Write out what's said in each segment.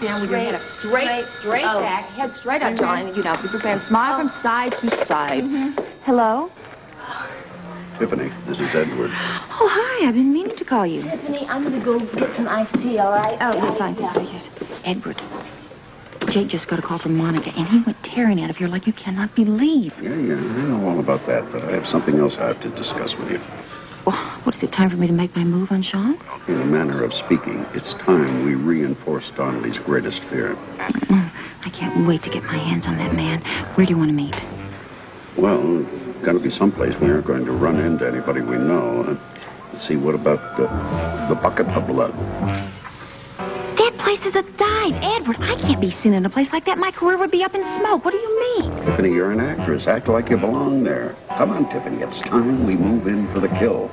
down with your head up. Straight back. Head straight up, John. And, you know, be prepared to smile from side to side. Hello? Tiffany, this is Edward. Oh, hi. I've been meaning to call you. Tiffany, I'm going to go get some iced tea, all right? Oh, yeah, fine. Yes. Edward, Jake just got a call from Monica, and he went tearing out of here like you cannot believe. Yeah, I know all about that, but I have something else I have to discuss with you. Well, what is it, time for me to make my move on Sean? In a manner of speaking, it's time we reinforce Donnelly's greatest fear. I can't wait to get my hands on that man. Where do you want to meet? Well, got to be someplace we aren't going to run into anybody we know. Let's see, what about the bucket of blood? That place is a dive. Edward, I can't be seen in a place like that. My career would be up in smoke. What do you mean? Tiffany, you're an actress. Act like you belong there. Come on, Tiffany. It's time we move in for the kill.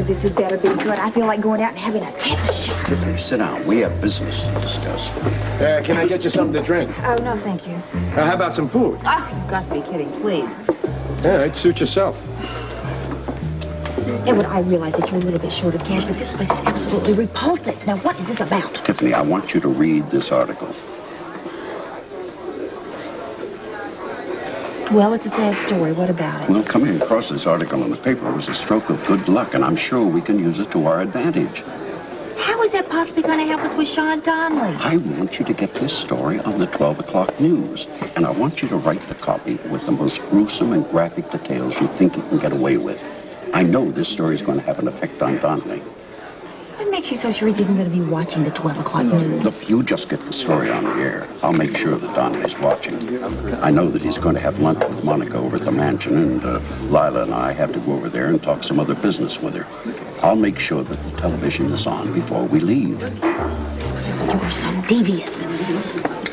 This had better be good. I feel like going out and having a tetanus shot. Tiffany, sit down. We have business to discuss. Can I get you something to drink? Oh, no, thank you. How about some food? Oh, you've got to be kidding, please. Yeah, it'd suit yourself. Edward, I realize that you're a little bit short of cash, but this place is absolutely repulsive. Now, what is this about? Tiffany, I want you to read this article. Well, it's a sad story. What about it? Well, coming across this article in the paper was a stroke of good luck, and I'm sure we can use it to our advantage. How is that possibly going to help us with Sean Donnelly? I want you to get this story on the 12 o'clock news, and I want you to write the copy with the most gruesome and graphic details you think you can get away with. I know this story is going to have an effect on Donnelly. What makes you so sure he's even going to be watching the 12 o'clock news? Look, you just get the story on the air. I'll make sure that Donnelly's watching. I know that he's going to have lunch with Monica over at the mansion, and Lila and I have to go over there and talk some other business with her. I'll make sure that the television is on before we leave. You're so devious.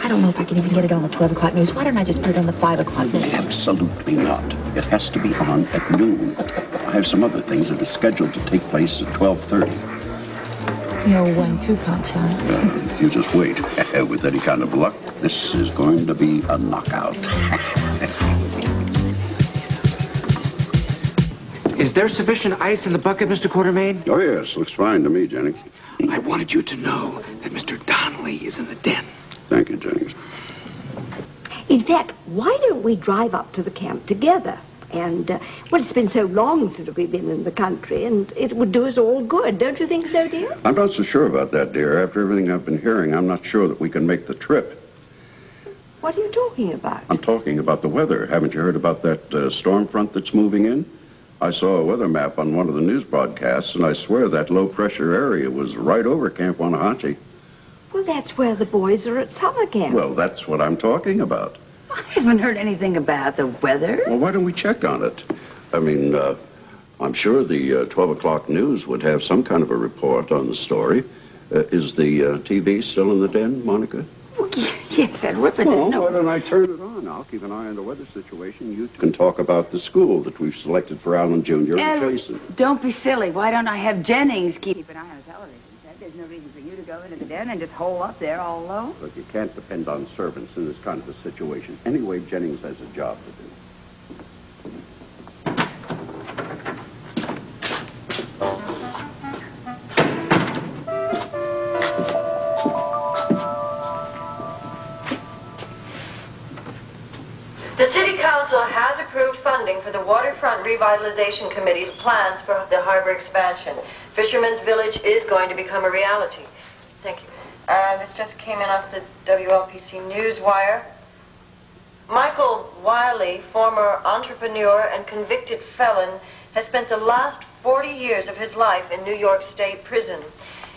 I don't know if I can even get it on the 12 o'clock news. Why don't I just put it on the 5 o'clock news? Absolutely not. It has to be on at noon. I have some other things that are scheduled to take place at 12:30. You're 1-2 punch, huh? You just wait. With any kind of luck, this is going to be a knockout. Is there sufficient ice in the bucket, Mr. Quartermain? Oh, yes. Looks fine to me, Jennings. I wanted you to know that Mr. Donnelly is in the den. Thank you, Jennings. In fact, why don't we drive up to the camp together? And, well, it's been so long since we've been in the country, and it would do us all good. Don't you think so, dear? I'm not so sure about that, dear. After everything I've been hearing, I'm not sure that we can make the trip. What are you talking about? I'm talking about the weather. Haven't you heard about that storm front that's moving in? I saw a weather map on one of the news broadcasts, and I swear that low-pressure area was right over Camp Wanahachi. Well, that's where the boys are at summer camp. Well, that's what I'm talking about. I haven't heard anything about the weather. Well, why don't we check on it? I mean, I'm sure the 12 o'clock news would have some kind of a report on the story. Is the TV still in the den, Monica? Well, yes, Edward, but Well, no. why don't I turn it on? I'll keep an eye on the weather situation. You can talk about the school that we've selected for Alan Jr. and Jason. Don't be silly. Why don't I have Jennings keep an eye on the television set? There's no reason for you to go into the den and just hole up there all alone. Look, you can't depend on servants in this kind of a situation. Anyway, Jennings has a job to do. The City Council has approved funding for the Waterfront Revitalization Committee's plans for the harbor expansion. Fisherman's Village is going to become a reality. Thank you. This just came in off the WLPC Newswire. Michael Wiley, former entrepreneur and convicted felon, has spent the last 40 years of his life in New York State Prison.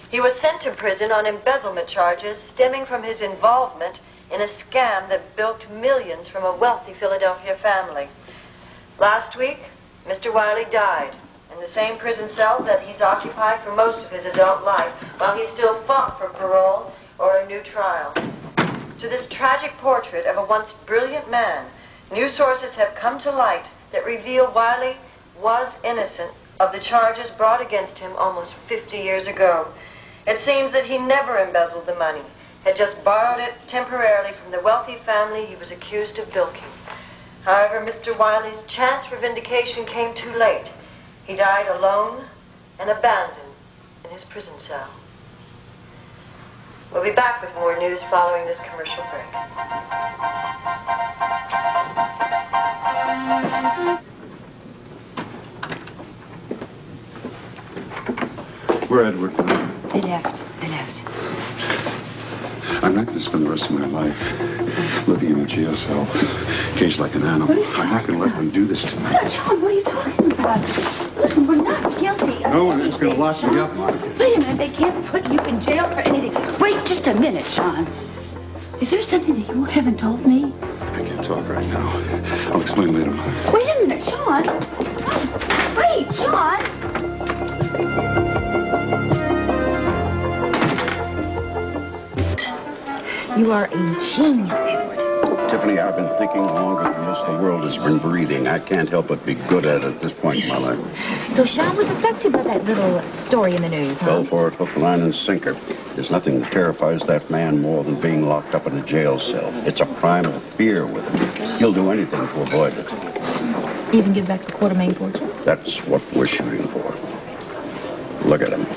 He was sent to prison on embezzlement charges stemming from his involvement in a scam that bilked millions from a wealthy Philadelphia family. Last week, Mr. Wiley died in the same prison cell that he's occupied for most of his adult life, while he still fought for parole or a new trial. To this tragic portrait of a once brilliant man, new sources have come to light that reveal Wiley was innocent of the charges brought against him almost 50 years ago. It seems that he never embezzled the money, had just borrowed it temporarily from the wealthy family he was accused of bilking. However, Mr. Wiley's chance for vindication came too late. He died alone and abandoned in his prison cell. We'll be back with more news following this commercial break. Where Edward? They left. I'm not going to spend the rest of my life living in a jail cell, caged like an animal. I'm not going to let them do this to me. John, what are you talking about? Listen, we're not guilty. No one is going to lock me up, Monica. Wait a minute, they can't put you in jail for anything. Wait just a minute, Sean. Is there something that you haven't told me? I can't talk right now. I'll explain later, Monica. Wait a minute, Sean. Wait, Sean. You are a genius, Edward. Tiffany, I've been thinking longer than most of the world has been breathing. I can't help but be good at it at this point in my life. So Sean was affected by that little story in the news, huh? Fell for it, hook, line, and sinker. There's nothing that terrifies that man more than being locked up in a jail cell. It's a primal fear with him. He'll do anything to avoid it. Even give back the Quartermain fortune? That's what we're shooting for. Look at him.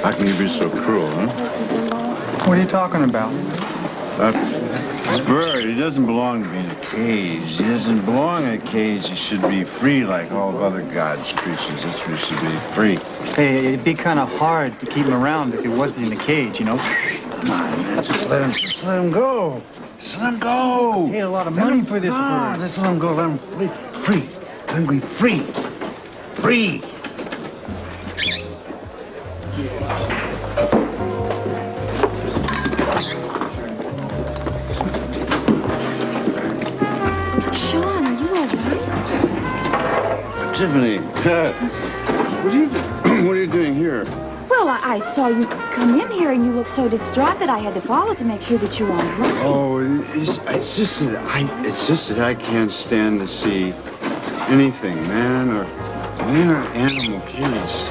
How can you be so cruel, huh? What are you talking about? This bird, he doesn't belong to be in a cage. He doesn't belong in a cage. He should be free like all of other God's creatures. That's where he should be, free. Hey, it'd be kind of hard to keep him around if he wasn't in a cage, you know? Come on, man, just let him go. Just let him go. Paid a lot of money for this bird. Just let him go. Let him free. Let him be free. Free. Sean, are you all right? Tiffany, what are you doing here? Well, I saw you come in here and you looked so distraught that I had to follow to make sure that you were all right. Oh, it's just that I can't stand to see anything, man or animal caged.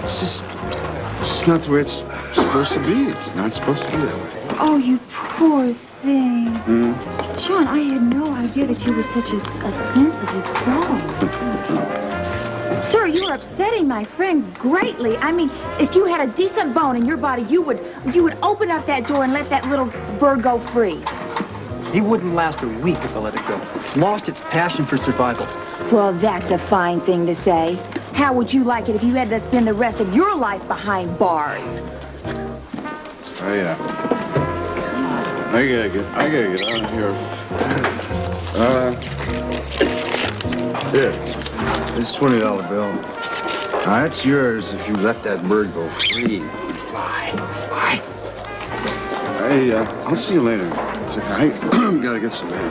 It's not the way it's supposed to be. It's not supposed to be that way. Oh, you poor thing. Hmm? Sean, I had no idea that you were such a sensitive soul. Sir, you are upsetting my friend greatly. I mean, if you had a decent bone in your body, you would open up that door and let that little bird go free. He wouldn't last a week if I let it go. It's lost its passion for survival. Well, that's a fine thing to say. How would you like it if you had to spend the rest of your life behind bars? Oh, yeah. I gotta get out of here. Here. This $20 bill. Now, that's yours if you let that bird go free. Fly. Hey, I'll see you later. I gotta get some air.